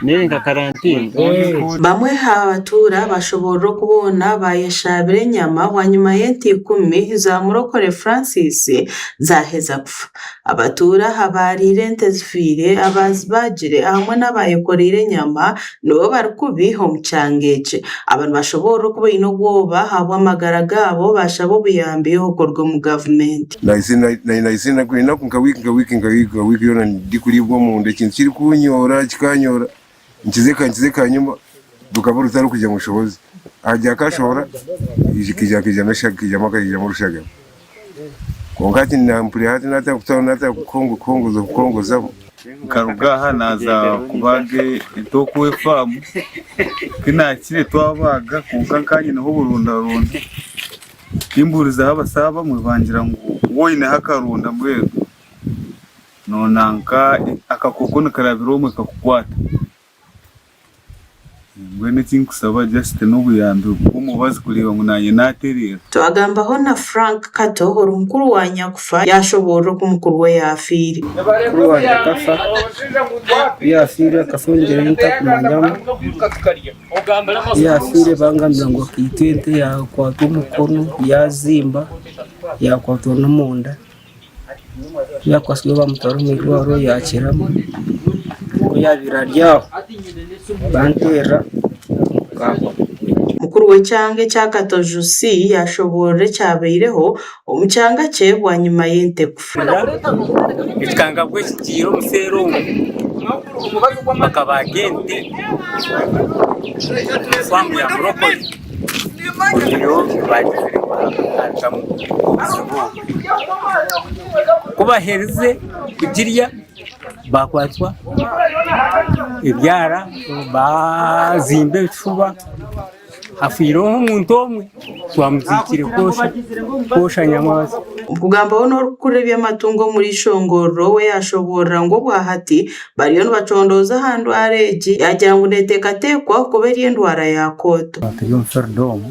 Nenga karantini bamwe abatura bashobora kubona bayeshabire nyama wanyuma y'enti 10 za Murokore Francis zaheza kufa abatura habarire ntezifire abazibagire hamwe n'abayekorire nyama no barikubiho mucyangeje abantu bashobora kuba inogwoba habo amagara gabo bashabo buyambiyeho korwa mu government naizina kwina kunga wiki yona ndikuribwa mu nde kintu kiri kunyora kikanyora nchize kanyuma dukabura utari kujya mu bushobozi ajya kashora kijya maka kijya mu rushaga kongati nampuri hati nata kutana nata kukongoza karugaha naza kubage itokuwe famu kinakire twabaga kunkakanye naho burunda imburiza abasaba mu bangira ngo woyine hakarunda mbwego nonanka akakoko nakarabiro mu kakukwata Mwene tinkusaba just n'ubuyambi umubazi kureba ngo nanye naterera twagambaho na Frank Katohoro umukuru wa Nyakufa yashobora kumukuru we yafiri kuri wa Nyakufa yafiri akafungera nita kumanyama yafiri bangambira ngo kitente ya kwa tumukono yazimba ya kwa tono munda ya kwaswe bamutaro mwirwaro yakiramo yabiraryaho bantera mukuru we cyange cyakato Jusi yashobore cyabeyireho umucyanga cye wa nyuma y'ente kufa ikanga bwe kiro musero bakabagente famu ya Murokore iyo bagizire bakacamu kubahereze kugirya bakwatwa ibyara bazimbe cuba afiro umuntu omwe twamuzikire kosha nyamazi kugamba ono kurebya amatungo muri shongoro we yashobora ngo bwahati bariyo bacondoza handu areji yagira ngo netekatekwa kubera indwara yakoto atyo mferdomo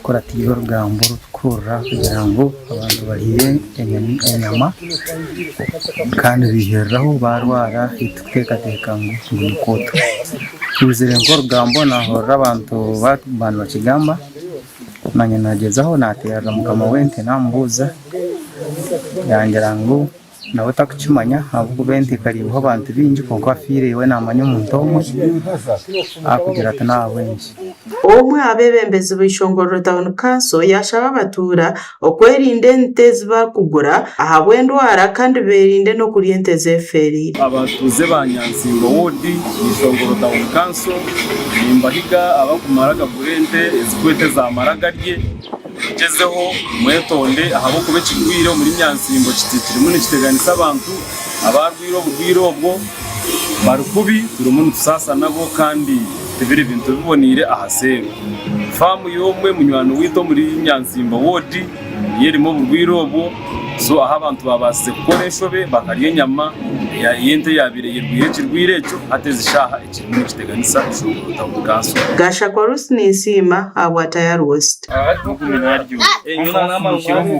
kora tiyo rugambo rukura kugira ngo abantu bariye inyama kandi biheraho barwara itukekateka ngo nukoto uzire ngo rugambo nahora abantu bakigamba nanye nagezaho natera mukama wente nambuza yangira ngo nawe takuchimanya ahubwo bente kariho abantu binji konko afire we namanya umuntu omwe akugira ati nawenje omwe abebembezi b'ishongoro town council yashaba abatura okwerinde ente zibakugura ahabwendwara kandi berinde no kuri ente zeferi abatuze banyansimbo wodi ishongoro town council nimbahiga abakumaraga burende ezikwete za maragarye gezeho mwetonde ahabo kube kigwiro muri nyansimbo kititiri muni kiteganisa abantu abarwirobwo barukubi turumuntu sasa nabo kandi tebiri bintu bibonire ahasero famu yomwe munywano wito muri nyansimbo wodi yerimo burwirobo so aha abantu babase koreshobe bakariye nyama ya yente yabireye rwirw'irejo atezishaha ikintu kiteganisa ishobora tabukanso gasha kwa rusni sima abwata ya roast